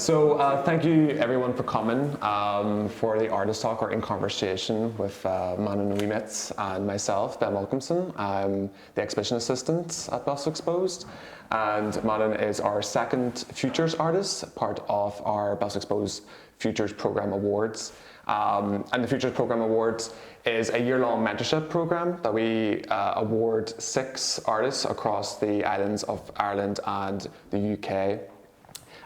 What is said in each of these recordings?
Thank you everyone for coming for the Artist Talk or In Conversation with Manon and Ouimet and myself, Ben Wilkinson. I'm the exhibition assistant at Belfast Exposed, and Manon is our second Futures artist, part of our Belfast Exposed Futures Programme Awards. And the Futures Programme Awards is a year-long mentorship programme that we award 6 artists across the islands of Ireland and the UK.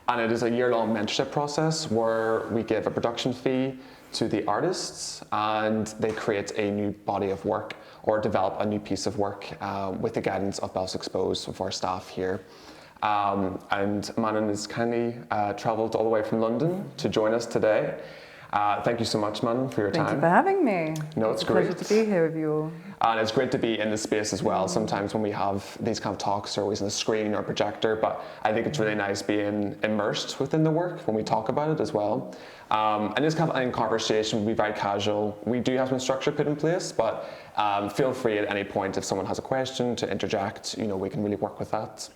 And it is a year-long mentorship process where we give a production fee to the artists and they create a new body of work or develop a new piece of work with the guidance of Belfast Exposed of our staff here. And Manon has kindly travelled all the way from London to join us today. Thank you so much, Manon, for your time. Thank you for having me. No, it's great. Pleasure to be here with you all. And it's great to be in the space as well. Sometimes when we have these kind of talks, they're always on a screen or a projector, but I think it's really nice being immersed within the work when we talk about it as well. And this kind of in conversation will be very casual. We do have some structure put in place, but feel free at any point if someone has a question to interject. You know, we can really work with that.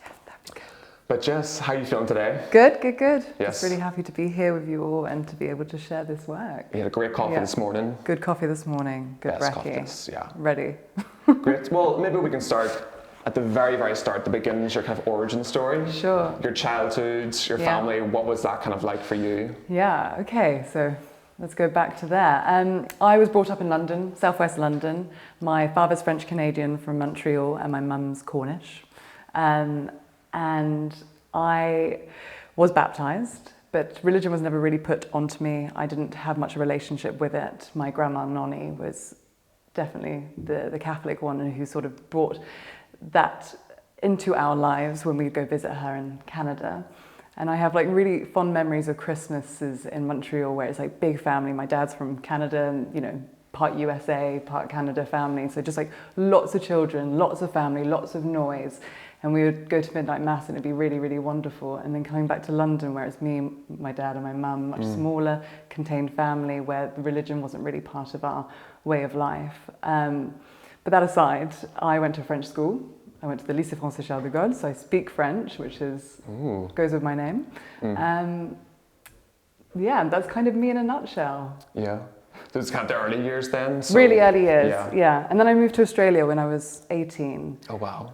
But Jess, how are you feeling today? Good. Yes. Just really happy to be here with you all and to be able to share this work. You had a great coffee this morning. Good coffee this morning. Good Best brekkie. coffees, yeah. Ready. Great. Well, maybe we can start at the very, very start, the beginnings, your kind of origin story. Sure. Your childhood, your family, what was that kind of like for you? Yeah, okay, so let's go back to there. I was brought up in London, southwest London. My father's French-Canadian from Montreal and my mum's Cornish. And I was baptised, but religion was never really put onto me. I didn't have much of a relationship with it. My grandma Nonnie was definitely the Catholic one who sort of brought that into our lives when we'd go visit her in Canada. And I have like really fond memories of Christmases in Montreal where it's like big family. My dad's from Canada and, you know, part USA, part Canada family. So just like lots of children, lots of family, lots of noise. And we would go to midnight mass and it'd be really, really wonderful. And then coming back to London where it's me, my dad and my mum, much smaller, contained family where the religion wasn't really part of our way of life. But that aside, I went to French school. I went to the Lycée Français Charles de Gaulle, so I speak French, which goes with my name. Yeah, that's kind of me in a nutshell. Yeah. So it's kind of the early years then? So, really early years, yeah. And then I moved to Australia when I was 18. Oh, wow.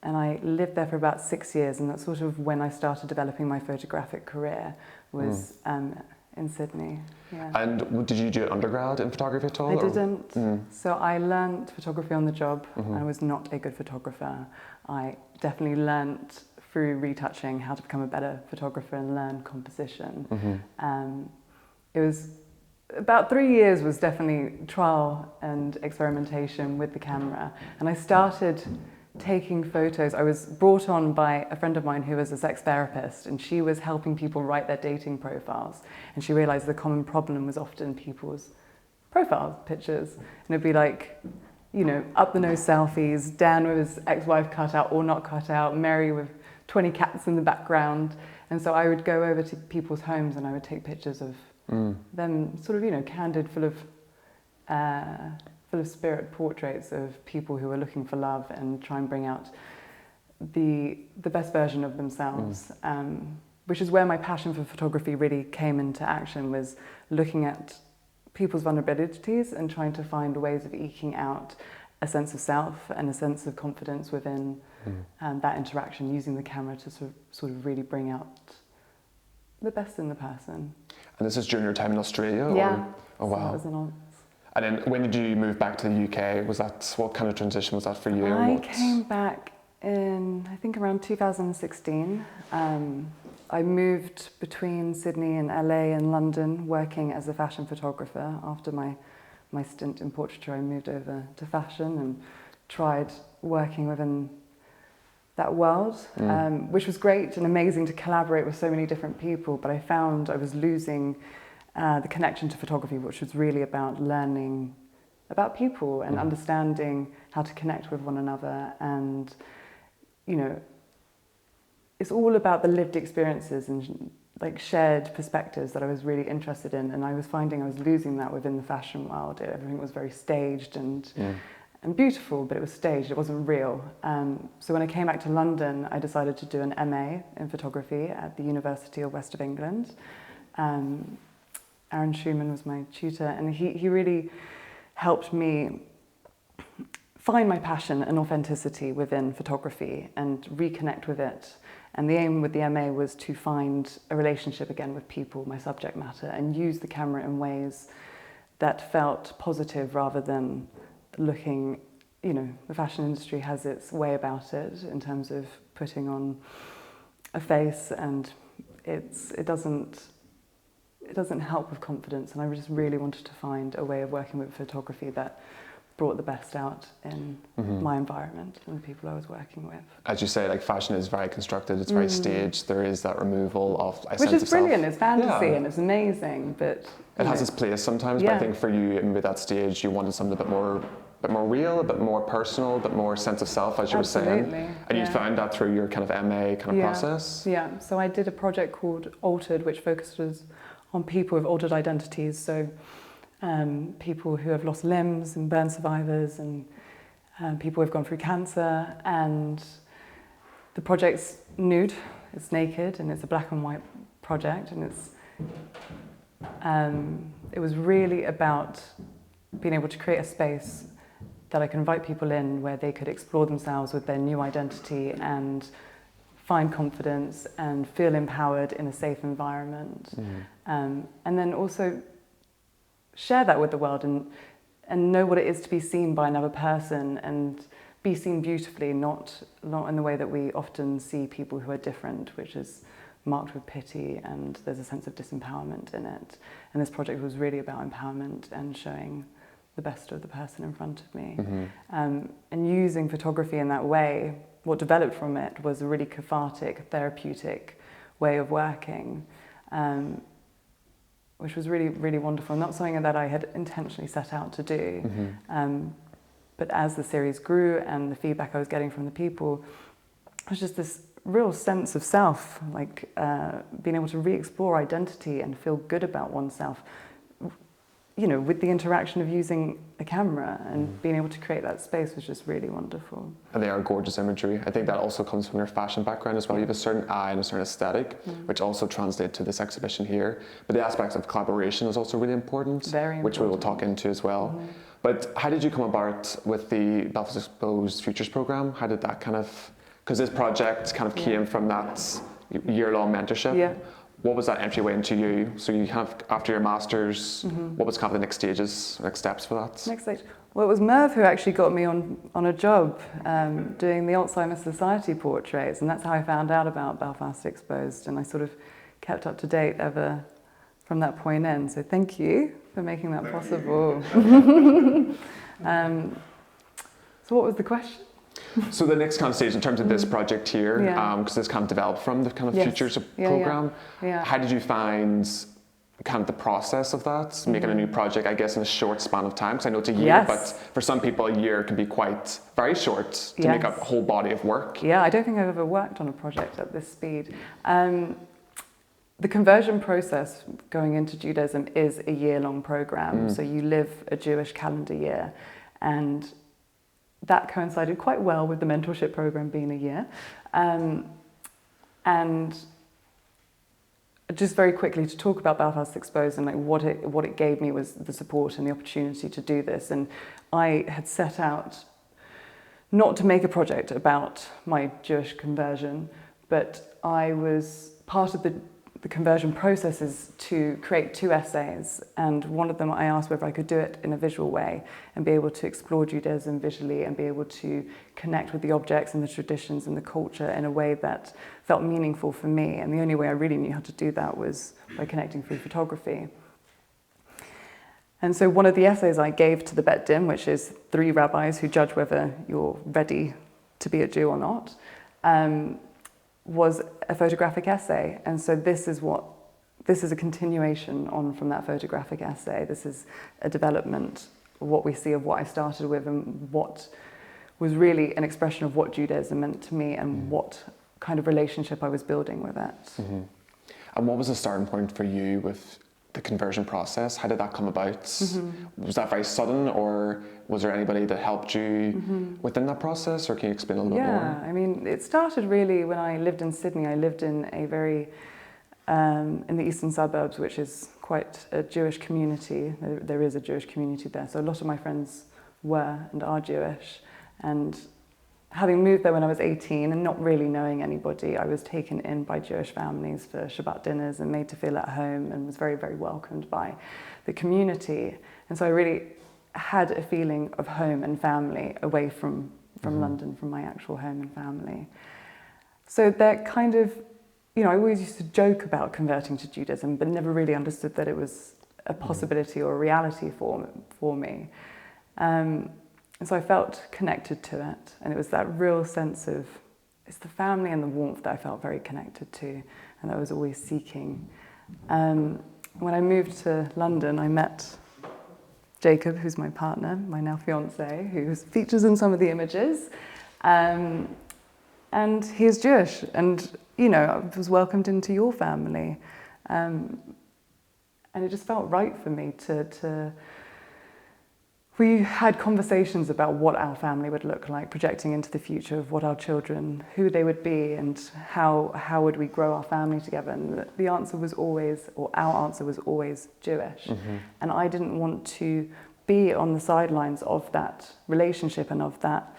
And I lived there for about 6 years, and that's sort of when I started developing my photographic career, was in Sydney. Yeah. And did you do an undergrad in photography at all? I didn't. So I learnt photography on the job. I was not a good photographer. I definitely learnt through retouching how to become a better photographer and learn composition. It was about 3 years was definitely trial and experimentation with the camera. And I started taking photos. I was brought on by a friend of mine who was a sex therapist, and she was helping people write their dating profiles. And she realized the common problem was often people's profile pictures. And it'd be like, you know, up the nose selfies, Dan with his ex-wife cut out or not cut out, Mary with 20 cats in the background. And so I would go over to people's homes and I would take pictures of them sort of, you know, candid, full of spirit portraits of people who are looking for love and try and bring out the best version of themselves, which is where my passion for photography really came into action, was looking at people's vulnerabilities and trying to find ways of eking out a sense of self and a sense of confidence within that interaction, using the camera to sort of really bring out the best in the person. And this is during your time in Australia? Yeah. Or? Oh, wow. So that was an And then when did you move back to the UK? What kind of transition was that for you? I came back in, I think around 2016. I moved between Sydney and LA and London working as a fashion photographer. After my stint in portraiture, I moved over to fashion and tried working within that world, which was great and amazing to collaborate with so many different people, but I found I was losing the connection to photography, which was really about learning about people and understanding how to connect with one another. And, you know, it's all about the lived experiences and like shared perspectives that I was really interested in. And I was finding I was losing that within the fashion world. Everything was very staged and and beautiful, but it was staged, it wasn't real. So when I came back to London, I decided to do an MA in photography at the University of West of England. Aaron Schumann was my tutor, and he really helped me find my passion and authenticity within photography and reconnect with it. And the aim with the MA was to find a relationship again with people, my subject matter, and use the camera in ways that felt positive rather than looking, you know, the fashion industry has its way about it in terms of putting on a face, and it doesn't help with confidence. And I just really wanted to find a way of working with photography that brought the best out in my environment and the people I was working with. As you say, like fashion is very constructed, it's very staged, there is that removal of a sense of self. Which is brilliant, it's fantasy and it's amazing, but... It has its place sometimes, but I think for you, with that stage, you wanted something a bit more real, a bit more personal, a bit more sense of self, as you were saying. And you found that through your kind of MA kind of process? Yeah, so I did a project called Altered, which focuses on people with altered identities, so people who have lost limbs and burn survivors and people who have gone through cancer. And the project's nude, it's naked, and it's a black and white project, and it was really about being able to create a space that I could invite people in where they could explore themselves with their new identity and find confidence and feel empowered in a safe environment. And then also share that with the world and know what it is to be seen by another person and be seen beautifully, not in the way that we often see people who are different, which is marked with pity, and there's a sense of disempowerment in it. And this project was really about empowerment and showing the best of the person in front of me. And using photography in that way, what developed from it was a really cathartic, therapeutic way of working, which was really, really wonderful. Not something that I had intentionally set out to do. But as the series grew and the feedback I was getting from the people, it was just this real sense of self, like being able to re-explore identity and feel good about oneself, you know, with the interaction of using a camera and being able to create that space was just really wonderful. And they are gorgeous imagery. I think that also comes from your fashion background as well. You have a certain eye and a certain aesthetic, which also translate to this exhibition here. But the aspects of collaboration is also really important, very important, which we will talk into as well. But how did you come about with the Belfast Exposed Futures Programme? How did that kind of, because this project kind of came from that year-long mentorship. What was that entryway into you? So you kind of, after your master's, what was kind of the next stages, next steps for that? Next stage? Well, it was Merv who actually got me on a job doing the Alzheimer's Society portraits, and that's how I found out about Belfast Exposed, and I sort of kept up to date ever from that point in. So thank you for making that possible. So what was the question? So the next kind of stage in terms of this project here, because this kind of developed from the kind of Futures program, how did you find kind of the process of that, making a new project, I guess, in a short span of time? Because I know it's a year, but for some people a year can be quite very short to make a whole body of work. Yeah, I don't think I've ever worked on a project at this speed. The conversion process going into Judaism is a year-long program, so you live a Jewish calendar year, and that coincided quite well with the mentorship program being a year. And just very quickly to talk about Belfast Exposed and like what it gave me was the support and the opportunity to do this. And I had set out not to make a project about my Jewish conversion, but I was part of the conversion process is to create 2 essays, and one of them I asked whether I could do it in a visual way and be able to explore Judaism visually and be able to connect with the objects and the traditions and the culture in a way that felt meaningful for me. And the only way I really knew how to do that was by connecting through photography. And so one of the essays I gave to the Bet Din, which is 3 rabbis who judge whether you're ready to be a Jew or not, was a photographic essay. And so this is a continuation on from that photographic essay. This is a development of what we see of what I started with and what was really an expression of what Judaism meant to me and what kind of relationship I was building with it. And what was the starting point for you with the conversion process. How did that come about? Was that very sudden, or was there anybody that helped you within that process, or can you explain a little bit more? Yeah, I mean, it started really when I lived in Sydney. I lived in a very, in the eastern suburbs, which is quite a Jewish community. There is a Jewish community there. So a lot of my friends were and are Jewish. And having moved there when I was 18 and not really knowing anybody, I was taken in by Jewish families for Shabbat dinners and made to feel at home, and was very, very welcomed by the community. And so I really had a feeling of home and family away from London, from my actual home and family. So that kind of, you know, I always used to joke about converting to Judaism, but never really understood that it was a possibility or a reality for me. And so I felt connected to it, and it was that real sense of, it's the family and the warmth that I felt very connected to, and that I was always seeking. When I moved to London, I met Jacob, who's my partner, my now fiance, who features in some of the images, and he is Jewish, and you know, I was welcomed into your family, and it just felt right for me to. We had conversations about what our family would look like, projecting into the future of what our children, who they would be, and how would we grow our family together. And the answer was always, or our answer was always Jewish. And I didn't want to be on the sidelines of that relationship and of that.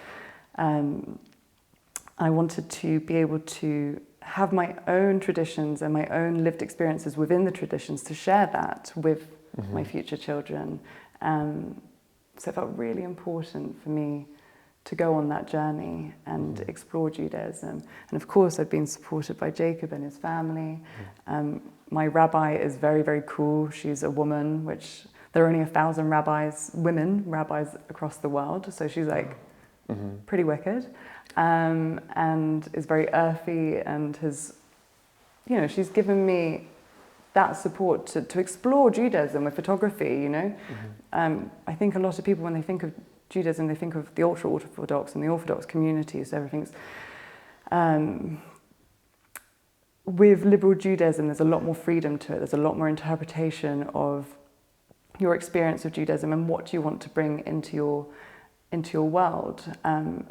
I wanted to be able to have my own traditions and my own lived experiences within the traditions to share that with my future children. So it felt really important for me to go on that journey and explore Judaism. And of course, I've been supported by Jacob and his family. My rabbi is very, very cool. She's a woman, which there are only 1,000 women rabbis across the world. So she's like pretty wicked, and is very earthy, and has, you know, she's given me that support to explore Judaism with photography, you know. I think a lot of people, when they think of Judaism, they think of the ultra-Orthodox and the Orthodox communities, so everything's... with liberal Judaism, there's a lot more freedom to it. There's a lot more interpretation of your experience of Judaism and what you want to bring into your world. And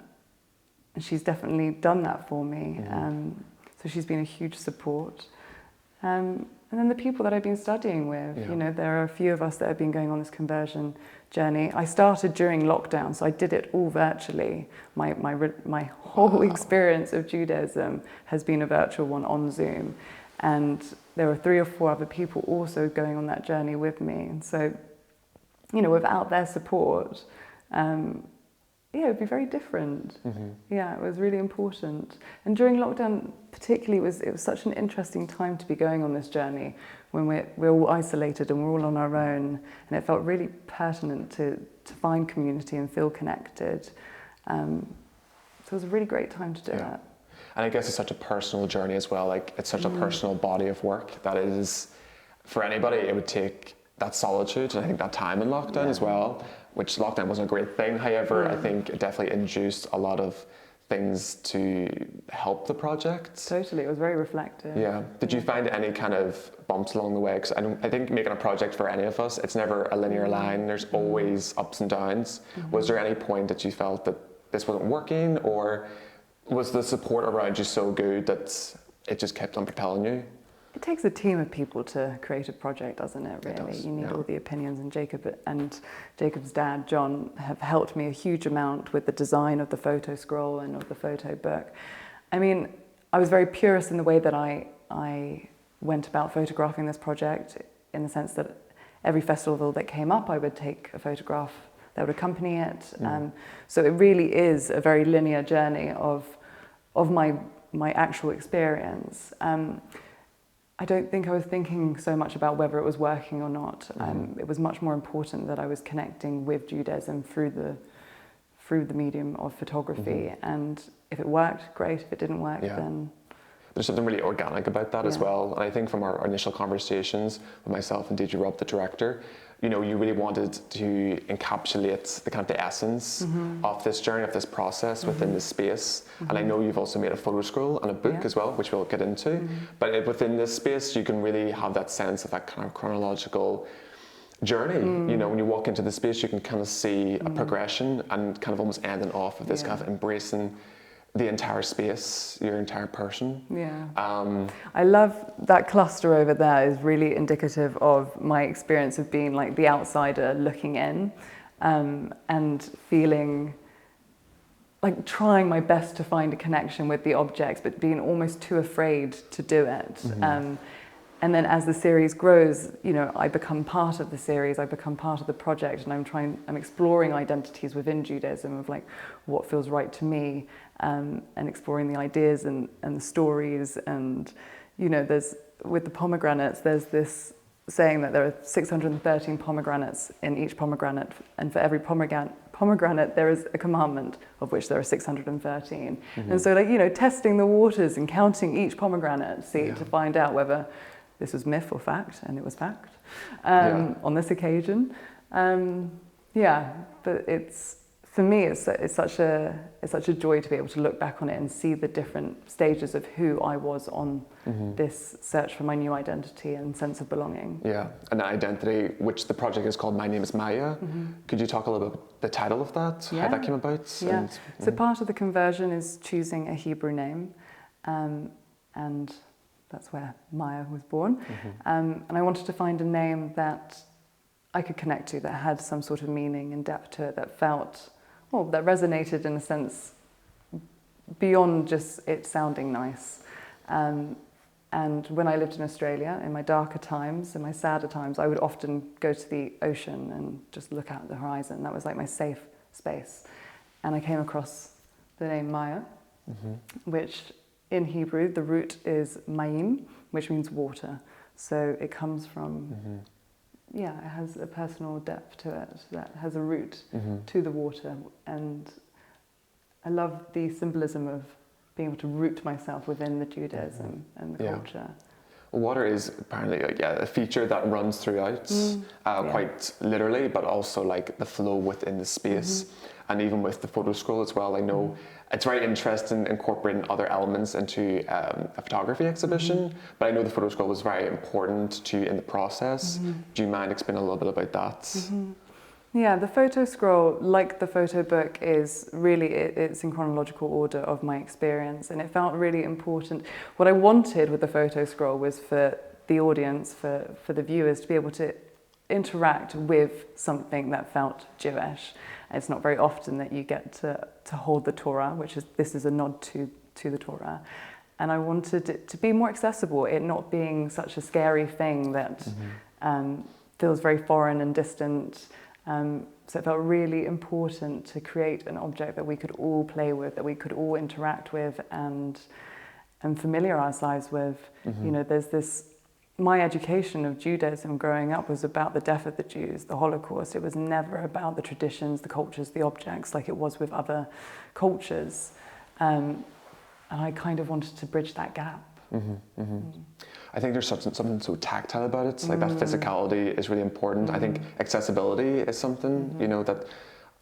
she's definitely done that for me. So she's been a huge support. And then the people that I've been studying with, you know, there are a few of us that have been going on this conversion journey. I started during lockdown, so I did it all virtually. My whole experience of Judaism has been a virtual one on Zoom. And there were 3 or 4 other people also going on that journey with me. And so, you know, without their support, yeah, it would be very different. Yeah, it was really important. And during lockdown, particularly, it was such an interesting time to be going on this journey when we're all isolated and we're all on our own. And it felt really pertinent to find community and feel connected. So it was a really great time to do it. And I guess it's such a personal journey as well. Like, it's such a personal body of work that is, for anybody, it would take that solitude and I think that time in lockdown as well, which lockdown wasn't a great thing. However, I think it definitely induced a lot of things to help the project. Totally, it was very reflective. Yeah. Did you find any kind of bumps along the way? Because I think making a project for any of us, it's never a linear line. There's always ups and downs. Was there any point that you felt that this wasn't working, or was the support around you so good that it just kept on propelling you? It takes a team of people to create a project, doesn't it, really? It does, You need all the opinions, and Jacob's dad, John, have helped me a huge amount with the design of the photo scroll and of the photo book. I mean, I was very purist in the way that I went about photographing this project, in the sense that every festival that came up, I would take a photograph that would accompany it. So it really is a very linear journey of my actual experience. I don't think I was thinking so much about whether it was working or not. It was much more important that I was connecting with Judaism through the medium of photography. And if it worked, great. If it didn't work, then there's something really organic about that as well. And I think from our initial conversations with myself and DJ Rob, the director, you know, you really wanted to encapsulate the kind of the essence of this journey, of this process within this space. And I know you've also made a photo scroll and a book as well, which we'll get into. But within this space, you can really have that sense of that kind of chronological journey. You know, when you walk into the space, you can kind of see a progression and kind of almost ending off of this kind of embracing the entire space, your entire person. I love that cluster over there is really indicative of my experience of being like the outsider looking in, and feeling like trying my best to find a connection with the objects, but being almost too afraid to do it. And then as the series grows, you know, I become part of the series, I become part of the project, and I'm exploring identities within Judaism of like what feels right to me, and exploring the ideas and the stories. And, you know, with the pomegranates, there's this saying that there are 613 pomegranates in each pomegranate, and for every pomegranate there is a commandment, of which there are 613. And so, like, you know, testing the waters and counting each pomegranate to find out whether this was myth or fact, and it was fact on this occasion. But for me, it's such a joy to be able to look back on it and see the different stages of who I was on this search for my new identity and sense of belonging. Yeah, an identity, which the project is called My Name is Maya. Could you talk a little bit about the title of that, how that came about? So part of the conversion is choosing a Hebrew name, and that's where Maya was born. And I wanted to find a name that I could connect to, that had some sort of meaning and depth to it, that felt, that resonated in a sense beyond just it sounding nice. And when I lived in Australia, in my darker times, in my sadder times, I would often go to the ocean and just look out at the horizon. That was like my safe space. And I came across the name Maya, which in Hebrew, the root is mayim, which means water. So it comes from, it has a personal depth to it that has a root to the water. And I love the symbolism of being able to root myself within the Judaism and the culture. Water is apparently a feature that runs throughout, quite literally, but also like the flow within the space. And even with the photo scroll as well, I know it's very interesting incorporating other elements into a photography exhibition, but I know the photo scroll was very important to you in the process. Do you mind explaining a little bit about that? Yeah, the photo scroll, like the photo book, is really, it's in chronological order of my experience, and it felt really important. What I wanted with the photo scroll was for the audience, for the viewers, to be able to interact with something that felt Jewish. It's not very often that you get to hold the Torah, this is a nod to the Torah. And I wanted it to be more accessible, it not being such a scary thing that feels very foreign and distant. So it felt really important to create an object that we could all play with, that we could all interact with and familiarize ourselves with. You know, there's this, my education of Judaism growing up was about the death of the Jews, the Holocaust. It was never about the traditions, the cultures, the objects, like it was with other cultures. And I kind of wanted to bridge that gap. I think there's something so tactile about it. Like that physicality is really important. I think accessibility is something, you know, that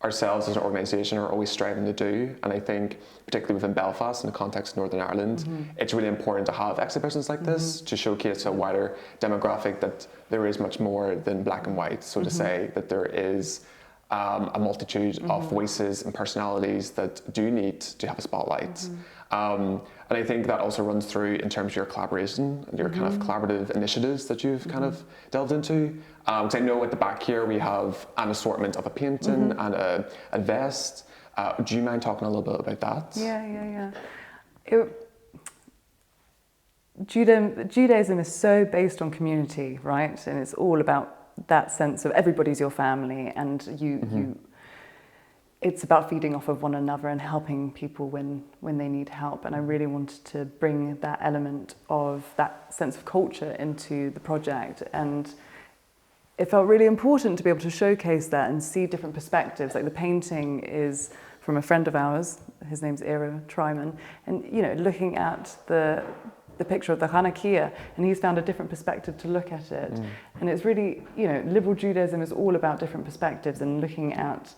ourselves as an organisation are always striving to do. And I think, particularly within Belfast, in the context of Northern Ireland, it's really important to have exhibitions like this to showcase to a wider demographic that there is much more than black and white, so to say, that there is a multitude of voices and personalities that do need to have a spotlight. And I think that also runs through in terms of your collaboration and your kind of collaborative initiatives that you've kind of delved into. Because I know at the back here we have an assortment of a painting and a vest. Do you mind talking a little bit about that? Yeah. Judaism is so based on community, right? And it's all about that sense of everybody's your family, and you it's about feeding off of one another and helping people when they need help. And I really wanted to bring that element of that sense of culture into the project, and it felt really important to be able to showcase that and see different perspectives. Like the painting is from a friend of ours, his name's Ira Tryman, and you know, looking at the the picture of the Hanukkah, and he's found a different perspective to look at it. And it's really, liberal Judaism is all about different perspectives and looking at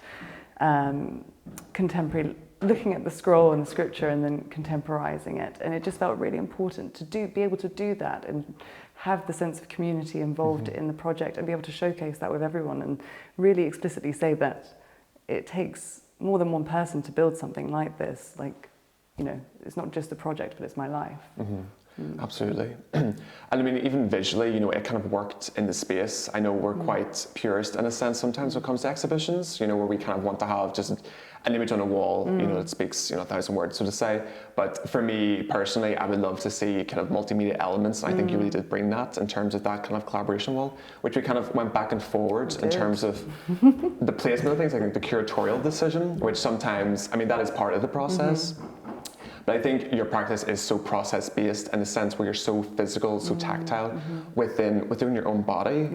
looking at the scroll and the scripture and then contemporizing it. And it just felt really important to be able to do that and have the sense of community involved in the project and be able to showcase that with everyone and really explicitly say that it takes more than one person to build something like this. Like, it's not just a project, but it's my life. Absolutely. And I mean, even visually, it kind of worked in the space. I know we're quite purist in a sense sometimes when it comes to exhibitions, where we kind of want to have just an image on a wall, that speaks, 1,000 words, so to say. But for me personally, I would love to see kind of multimedia elements. I think you really did bring that in terms of that kind of collaboration wall, which we kind of went back and forward in terms of the placement of things. I think the curatorial decision, which sometimes, that is part of the process. But I think your practice is so process-based in the sense where you're so physical, so tactile within your own body,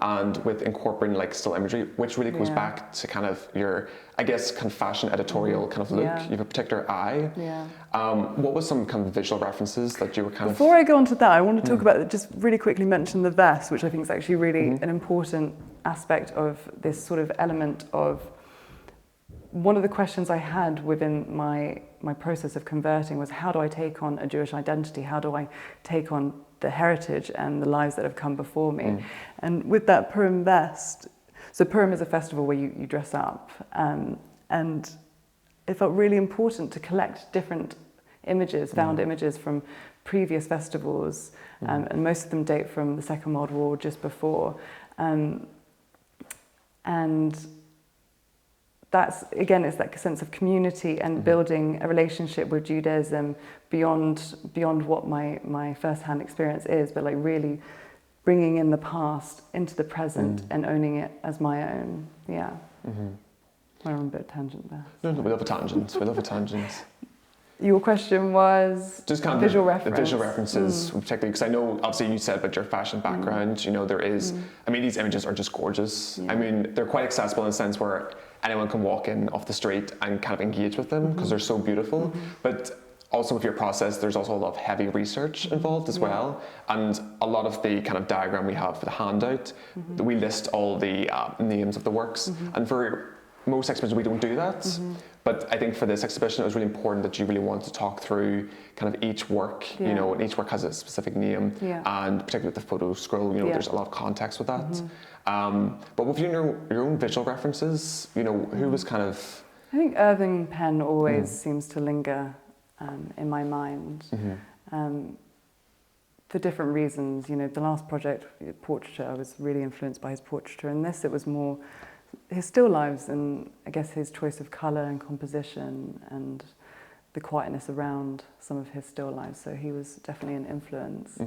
and with incorporating like still imagery, which really goes back to kind of your, I guess, kind of fashion editorial kind of look. You have a particular eye. What was some kind of visual references that you were kind Before I go on to that, I want to talk about, just really quickly mention the vest, which I think is actually really an important aspect of this sort of element of. One of the questions I had within my process of converting was, how do I take on a Jewish identity? How do I take on the heritage and the lives that have come before me? And with that Purim vest, so Purim is a festival where you dress up, and it felt really important to collect different images, found images from previous festivals, and most of them date from the Second World War, just before. And that's, again, it's that sense of community and building a relationship with Judaism beyond what my first-hand experience is, but like really bringing in the past into the present and owning it as my own. Yeah. We're on a bit of tangent there. No, we love a tangent. We love a tangent. Your question was just kind of visual the visual references, particularly because I know obviously you said about your fashion background. There is. These images are just gorgeous. They're quite accessible in a sense where anyone can walk in off the street and kind of engage with them because they're so beautiful. But also with your process, there's also a lot of heavy research involved as well. And a lot of the kind of diagram we have for the handout, we list all the names of the works. And for most exhibitions, we don't do that. But I think for this exhibition, it was really important that you really wanted to talk through kind of each work, and each work has a specific name. And particularly with the photo scroll, there's a lot of context with that. But with your own visual references, who was kind of... I think Irving Penn always seems to linger in my mind for different reasons. The last project, portraiture, I was really influenced by his portraiture. And this, it was more his still lives and I guess his choice of colour and composition and the quietness around some of his still lives. So he was definitely an influence,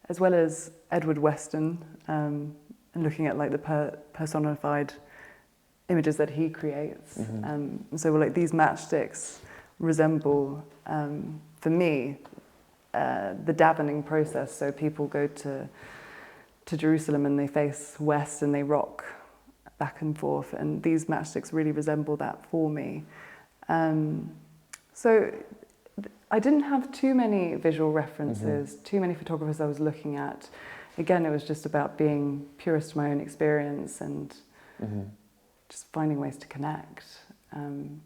as well as Edward Weston, and looking at like the personified images that he creates. And so like these matchsticks resemble, for me, the davening process. So people go to Jerusalem and they face west and they rock back and forth, and these matchsticks really resemble that for me. So I didn't have too many visual references, too many photographers I was looking at. Again, it was just about being purist to my own experience and just finding ways to connect.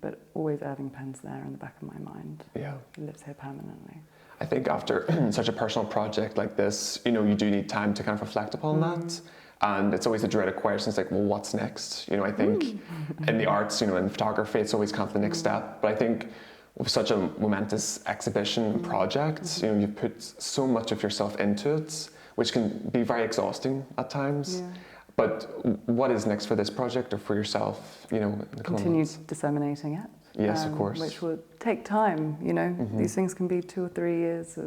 But always Irving Penn's there in the back of my mind. Yeah. He lives here permanently. I think after such a personal project like this, you do need time to kind of reflect upon that. And it's always the dreaded questions like, well, what's next? I think in the arts, in photography, it's always kind of the next step. But I think with such a momentous exhibition project, you've put so much of yourself into it, which can be very exhausting at times. But what is next for this project or for yourself, in the coming months? Continue disseminating it. Yes, of course. Which will take time, These things can be 2 or 3 years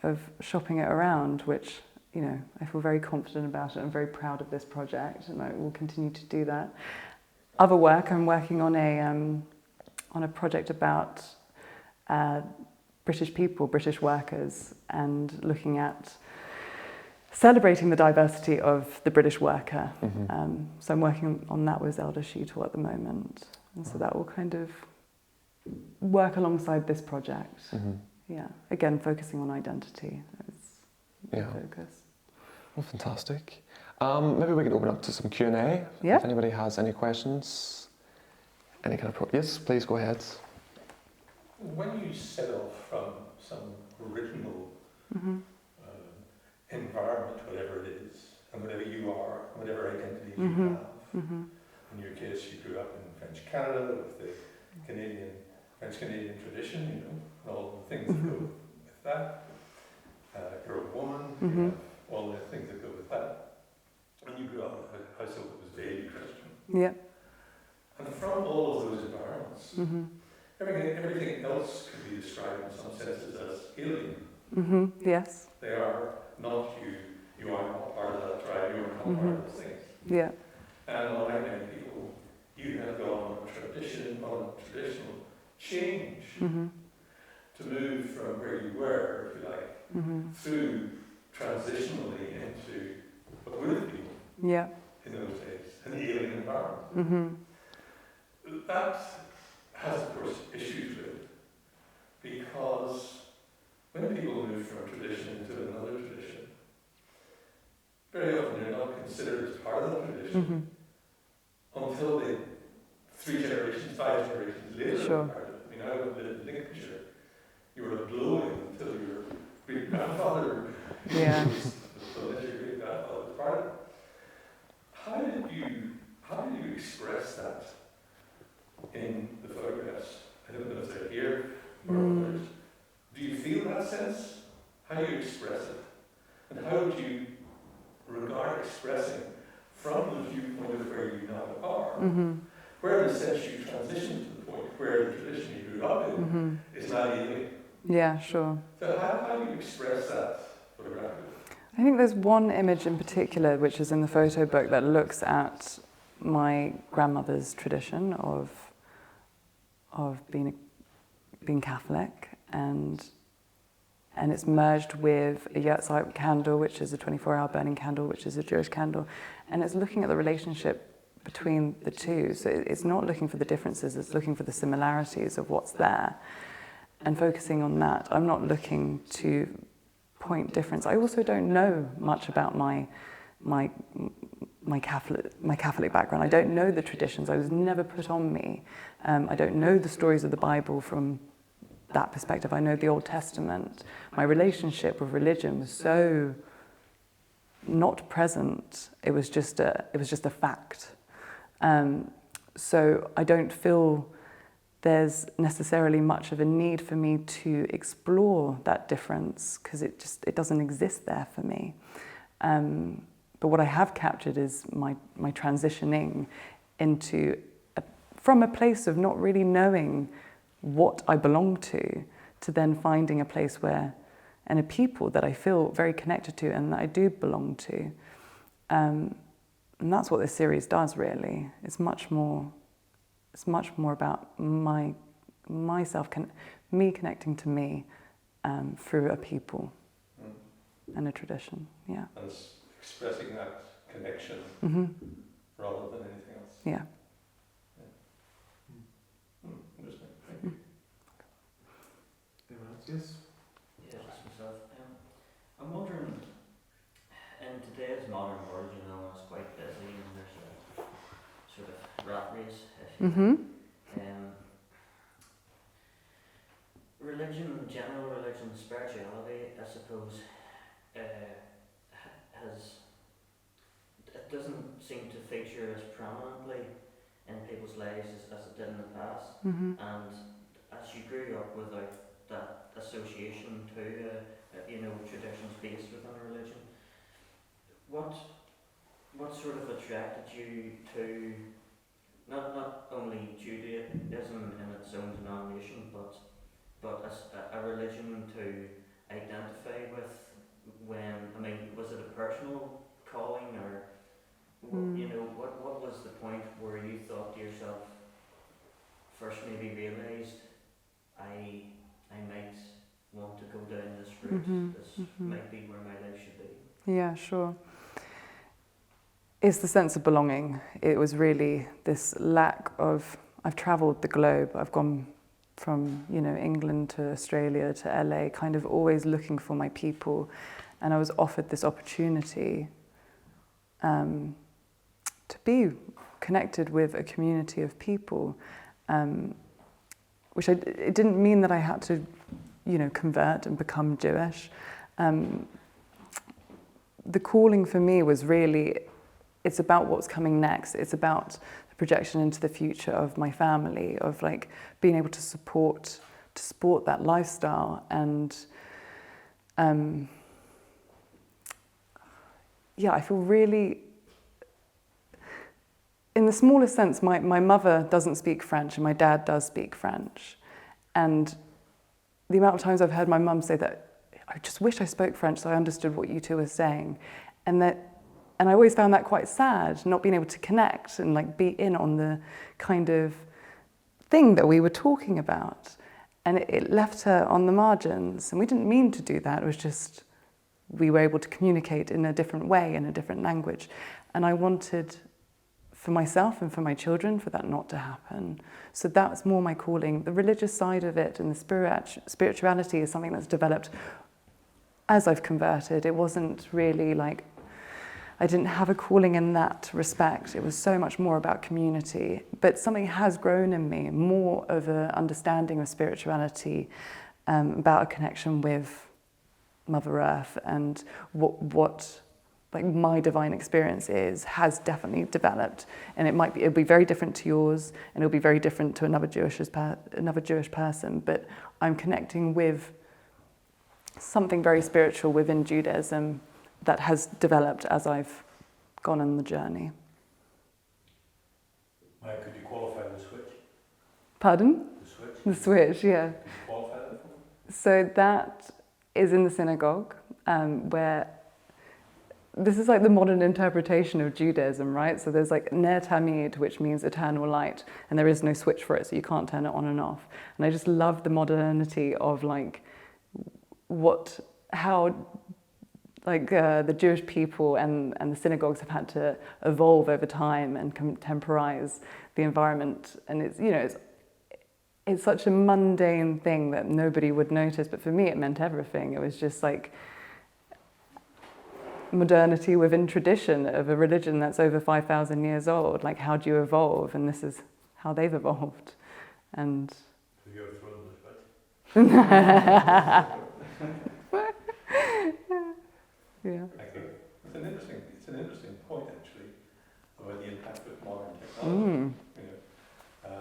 of shopping it around, which, I feel very confident about it. I'm very proud of this project, and I will continue to do that. Other work, I'm working on a project about British people, British workers, and looking at celebrating the diversity of the British worker. So I'm working on that with Zelda Sheetal at the moment. And so that will kind of work alongside this project. yeah, again, focusing on identity is the focus. Well, fantastic. Maybe we can open up to some Q&A. Yeah. If anybody has any questions, any kind of yes, please go ahead. When you set off from some original environment, whatever it is, and whatever you are, whatever identities you have, in your case, you grew up in French Canada with the French-Canadian tradition, you know, and all the things that go with that. You're a woman, you have all the things that go with that. And you grew up in a household that was vaguely Christian. Yeah. And from all of those environments, everything else could be described in some senses as alien. Yes. They are not you. You are not part of that tribe. You are not part of those things. Yeah. And like many people, you have gone on a traditional change to move from where you were, if you like, through transitionally into what would have been in those days, an alien environment. That has, of course, issues with it, because when people move from tradition into another tradition, very often they're not considered as part of that tradition until they 3 generations, 5 generations later. Sure. I mean, I lived in Lincolnshire. You were a blow-in until your great-grandfather was your great-grandfather was part of it. How did you express that in the photographs? I don't know if they're here or others. Do you feel that sense? How do you express it? And how would you regard expressing from the viewpoint of where you now are, where in a sense you transition to the point where the tradition you grew up in is not alien? Yeah, sure. So how do you express that photographically? I think there's one image in particular which is in the photo book that looks at my grandmother's tradition of being Catholic, and it's merged with a Yahrzeit candle, which is a 24-hour burning candle, which is a Jewish candle, and it's looking at the relationship between the two. So it's not looking for the differences, it's looking for the similarities of what's there and focusing on that. I'm not looking to point difference. I also don't know much about my Catholic background. I don't know the traditions. I was never put on me. I don't know the stories of the Bible from that perspective. I know the Old Testament. My relationship with religion was so not present. It was just a fact. So I don't feel there's necessarily much of a need for me to explore that difference, because it doesn't exist there for me. But what I have captured is my transitioning into from a place of not really knowing what I belong to then finding a place where, and a people that I feel very connected to and that I do belong to. And that's what this series does, really. It's much more about myself, me connecting to me through a people and a tradition, yeah. And expressing that connection rather than anything else. Yeah. Interesting. Thank you. Anyone else? Yes? Yes, myself. I'm wondering, in today's modern world, you know, it's quite busy and there's a sort of rat race, if you like. Religion, general religion, spirituality, I suppose, it doesn't seem to feature as prominently in people's lives as it did in the past. And as you grew up without that association to, traditions based within a religion, what sort of attracted you to not only Judaism in its own denomination, but as a religion to identify with? Was it a personal calling, or what was the point where you thought to yourself, first maybe realised I might want to go down this route, this might be where my life should be? Yeah, sure. It's the sense of belonging. It was really this lack of, I've travelled the globe, I've gone from, you know, England to Australia to LA, kind of always looking for my people. And I was offered this opportunity to be connected with a community of people, which it didn't mean that I had to, you know, convert and become Jewish. The calling for me was really, it's about what's coming next. It's about the projection into the future of my family, of like being able to support that lifestyle. And yeah, I feel really, in the smallest sense, my mother doesn't speak French and my dad does speak French. And the amount of times I've heard my mum say that, I just wish I spoke French so I understood what you two were saying. And I always found that quite sad, not being able to connect and like be in on the kind of thing that we were talking about. And it left her on the margins. And we didn't mean to do that. It was just, we were able to communicate in a different way, in a different language. And I wanted, for myself and for my children, for that not to happen. So that's more my calling. The religious side of it and the spirituality is something that's developed as I've converted. It wasn't really like, I didn't have a calling in that respect. It was so much more about community. But something has grown in me, more of an understanding of spirituality, about a connection with Mother Earth, and what like my divine experience has definitely developed. And it'll be very different to yours, and it'll be very different to another Jewish person. But I'm connecting with something very spiritual within Judaism that has developed as I've gone on the journey. Why could you qualify the switch? Pardon? The switch? The switch, yeah. Could you qualify that for me? So that is in the synagogue, where this is like the modern interpretation of Judaism, right? So there's like Ner Tamid, which means eternal light, and there is no switch for it, so you can't turn it on and off. And I just love the modernity of like how the Jewish people and the synagogues have had to evolve over time and contemporize the environment. And it's, you know, it's such a mundane thing that nobody would notice, but for me it meant everything. It was just like modernity within tradition of a religion that's over 5,000 years old. Like, how do you evolve? And this is how they've evolved. And Have you ever thrown the switch? yeah. Thank you. It's an interesting point actually about the impact of modern technology. You know,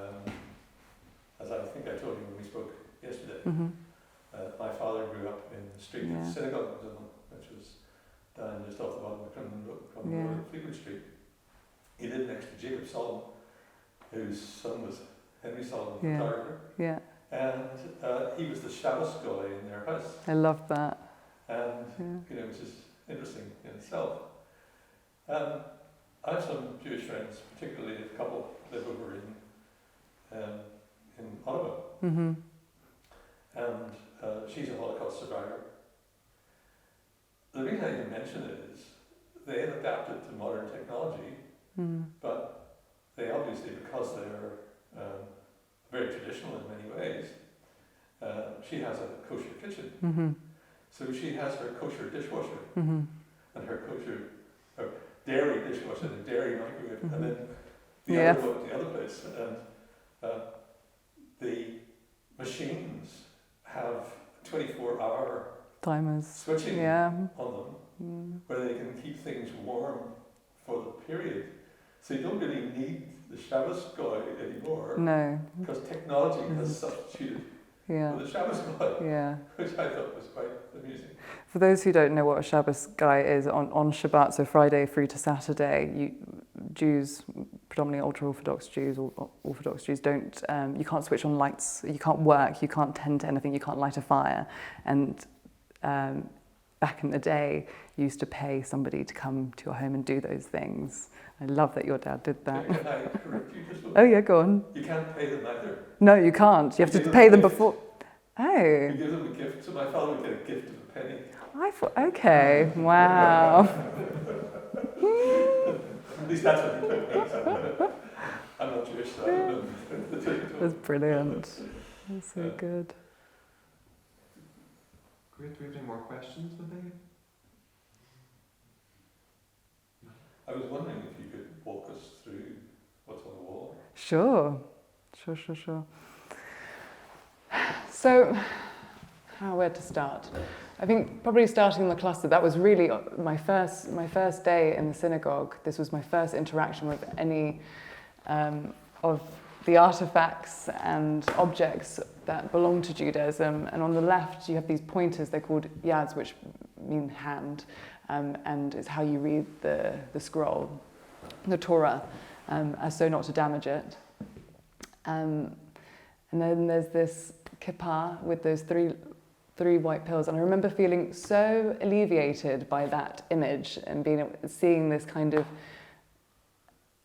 as I think I told you when we spoke yesterday, my father grew up in the street of the Synagogue, which was down just off the bottom of Crumlin Road, Fleetwood Street. He lived next to Jacob Solomon, whose son was Henry Solomon, the photographer. Yeah. And he was the Shabbos guy in their house. I love that. And, you know, which is interesting in itself. I have some Jewish friends, particularly a couple live over in Ottawa. And she's a Holocaust survivor. The reason I even mention it is they had adapted to modern technology, but they obviously, because they're very traditional in many ways, she has a kosher kitchen. So she has her kosher dishwasher and her kosher dairy dishwasher and dairy microwave, and then the other one at the other place. And the machines have 24-hour timers switching on them, where they can keep things warm for the period. So you don't really need the Shabbos guy anymore. No. Because technology has substituted for the Shabbos guy, which I thought was quite amusing. For those who don't know what a Shabbos guy is, on Shabbat, so Friday through to Saturday, Jews, predominantly ultra-Orthodox Jews or Orthodox Jews, you can't switch on lights, you can't work, you can't tend to anything, you can't light a fire. And back in the day, you used to pay somebody to come to your home and do those things. I love that your dad did that. Can I correct you just a little? Oh yeah, go on. You can't pay them either. No, you can't. You have to pay them before. Oh. You give them a gift. So my father would get a gift of a penny. I thought, okay, wow. At least that's what he told me. I'm not Jewish, so I don't know. That's brilliant. That's so good. Great. Do we have any more questions, maybe? I was wondering if you could walk us through what's on the wall. Sure. So, where to start? I think probably starting in the cluster, that was really my first day in the synagogue. This was my first interaction with any of the artifacts and objects that belong to Judaism. And on the left, you have these pointers, they're called yads, which mean hand, and it's how you read the scroll, the Torah, as so not to damage it. And then there's this kippah with those three white pills, and I remember feeling so alleviated by that image and seeing this kind of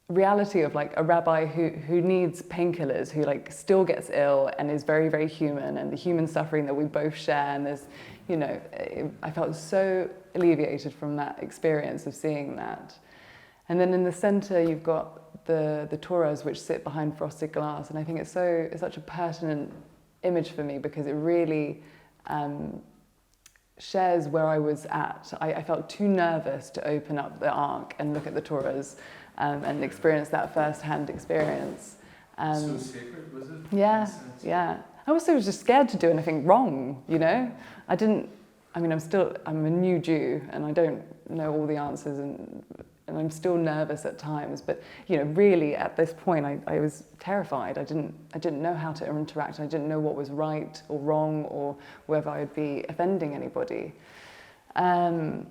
reality of like a rabbi who needs painkillers, who like still gets ill and is very, very human, and the human suffering that we both share. And there's, I felt so alleviated from that experience of seeing that. And then in the center, you've got the Torahs, which sit behind frosted glass, and I think it's such a pertinent image for me because it really shares where I was at. I felt too nervous to open up the Ark and look at the Torahs and experience that first-hand experience. So sacred, was it? Yeah. I also was just scared to do anything wrong, I'm a new Jew and I don't know all the answers and I'm still nervous at times, but really at this point I was terrified. I didn't know how to interact. I didn't know what was right or wrong or whether I would be offending anybody. And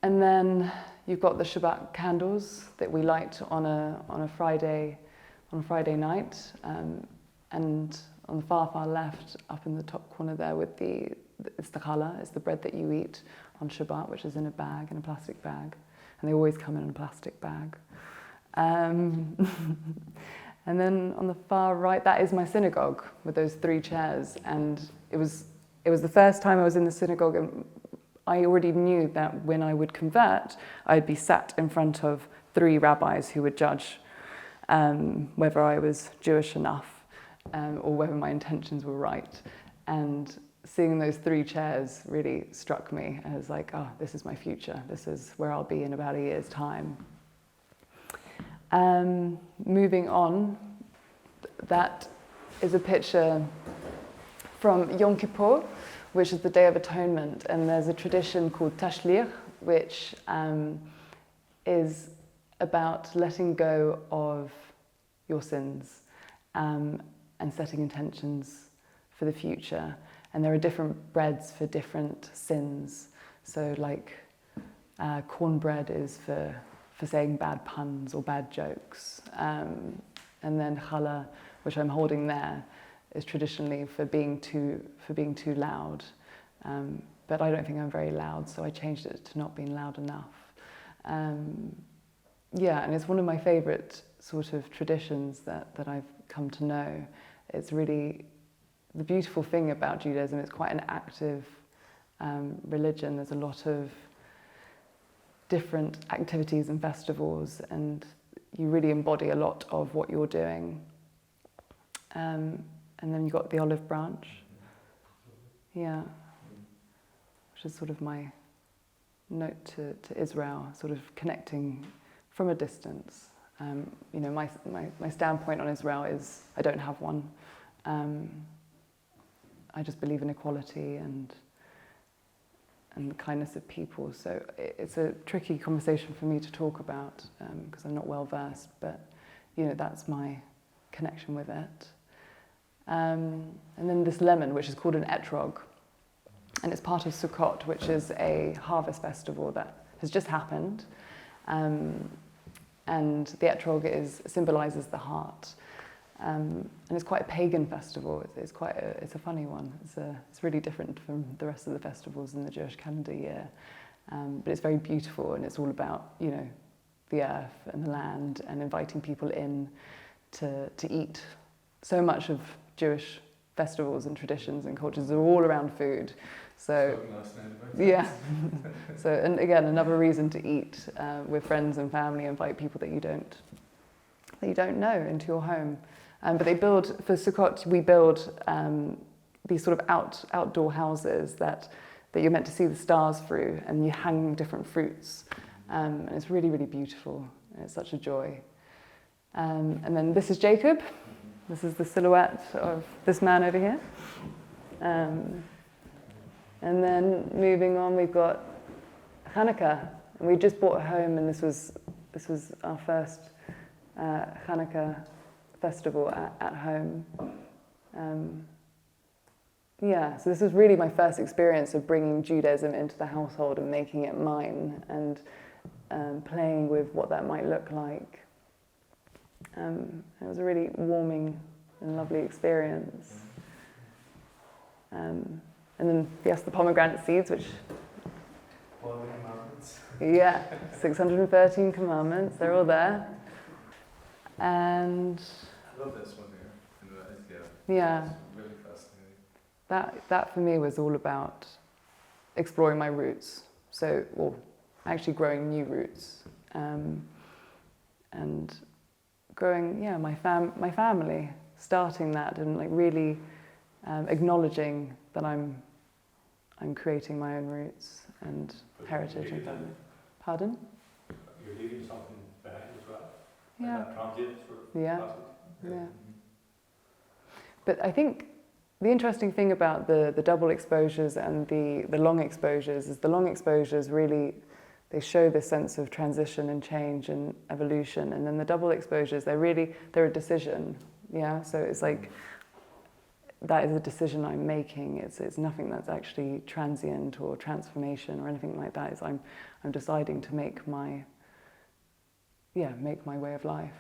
then you've got the Shabbat candles that we light on a Friday night, and on the far left, up in the top corner there, it's the challah, it's the bread that you eat on Shabbat, which is in a plastic bag. And they always come in a plastic bag. And then on the far right, that is my synagogue with those 3 chairs. And it was the first time I was in the synagogue, and I already knew that when I would convert, I'd be sat in front of 3 rabbis who would judge whether I was Jewish enough or whether my intentions were right. And seeing those 3 chairs really struck me as like, oh, this is my future. This is where I'll be in about a year's time. Moving on, that is a picture from Yom Kippur, which is the Day of Atonement. And there's a tradition called Tashlich, which is about letting go of your sins and setting intentions for the future. And there are different breads for different sins. So like cornbread is for saying bad puns or bad jokes. And then challah, which I'm holding there, is traditionally for being too loud. But I don't think I'm very loud, so I changed it to not being loud enough. And it's one of my favorite sort of traditions that I've come to know. It's really the beautiful thing about Judaism. It's quite an active religion. There's a lot of different activities and festivals, and you really embody a lot of what you're doing. And then you've got the olive branch, which is sort of my note to Israel, sort of connecting from a distance. My standpoint on Israel is I don't have one. I just believe in equality and the kindness of people. So it's a tricky conversation for me to talk about because I'm not well versed, but that's my connection with it. And then this lemon, which is called an etrog, and it's part of Sukkot, which is a harvest festival that has just happened. And the etrog symbolizes the heart. And it's quite a pagan festival. It's a funny one. It's really different from the rest of the festivals in the Jewish calendar year. But it's very beautiful, and it's all about the earth and the land and inviting people in to eat. So much of Jewish festivals and traditions and cultures are all around food. So So and again, another reason to eat with friends and family. Invite people that you don't know into your home. But they build, for Sukkot, we build these sort of outdoor houses that you're meant to see the stars through, and you hang different fruits. And it's really, really beautiful. It's such a joy. And then this is Jacob. This is the silhouette of this man over here. And then moving on, we've got Hanukkah. And we just bought a home, and this was our first Hanukkah festival at home. So this was really my first experience of bringing Judaism into the household and making it mine, and playing with what that might look like. It was a really warming and lovely experience. And then, yes, the pomegranate seeds, which... All the commandments. Yeah, 613 commandments, they're all there. And... I love this one here. Yeah. It's really fascinating. That for me was all about exploring my roots. So, well, actually growing new roots. And growing, my family, starting that, and like really acknowledging that I'm creating my own roots and heritage and family. Pardon? You're leaving something behind as well. Yeah. And that transit sort of Yeah. passage. Yeah. But I think the interesting thing about the double exposures and the long exposures is the long exposures really, they show this sense of transition and change and evolution. And then the double exposures, they're a decision. Yeah. So it's like, that is a decision I'm making. It's nothing that's actually transient or transformation or anything like that. It's I'm deciding to make my way of life.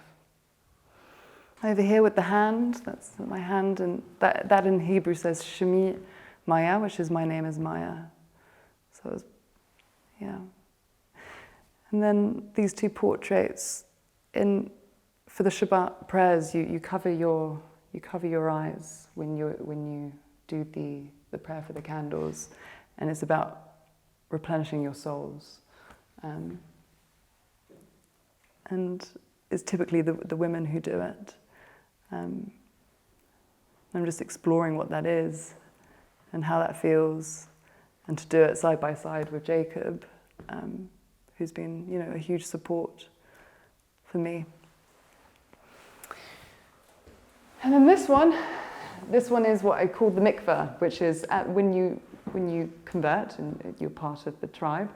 Over here with the hand, that's my hand, and that in Hebrew says Shemi Maya, which is my name is Maya. So it's, And then these two portraits, for the Shabbat prayers, you cover your eyes when you do the prayer for the candles, and it's about replenishing your souls. And it's typically the women who do it. I'm just exploring what that is and how that feels, and to do it side by side with Jacob, who's been, a huge support for me. And then this one is what I call the mikveh, which is when you convert and you're part of the tribe,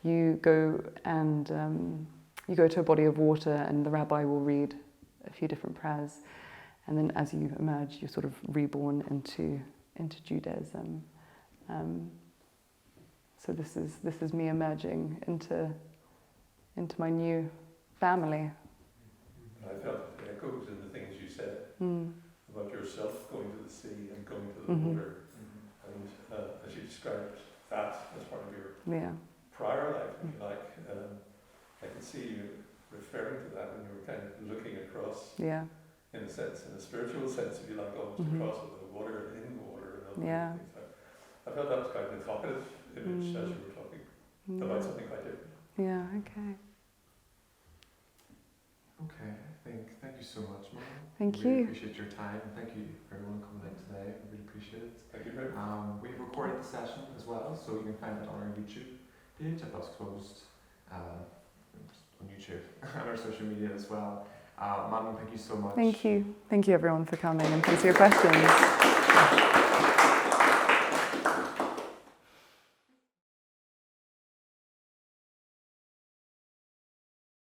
you go to a body of water, and the rabbi will read a few different prayers, and then as you emerge, you're sort of reborn into Judaism. So this is me emerging into my new family. I felt it echoes in the things you said about yourself going to the sea and going to the water, and as you described that as part of your prior life, if you like, I can see you referring to that when you were kind of looking across, in a sense, in a spiritual sense, if you like, almost across with the water and in the water and all things. I felt that was quite an evocative image as you were talking about something quite different. Yeah. Okay. Okay, thank you so much, Manon. Thank really you. Appreciate your time, and thank you for everyone coming in today. I really appreciate it. Thank you very much. We recorded the session as well, so you can find it on our YouTube page at Dusk Closed, on YouTube and our social media as well. Manon, thank you so much. Thank you everyone for coming, and thanks for your questions.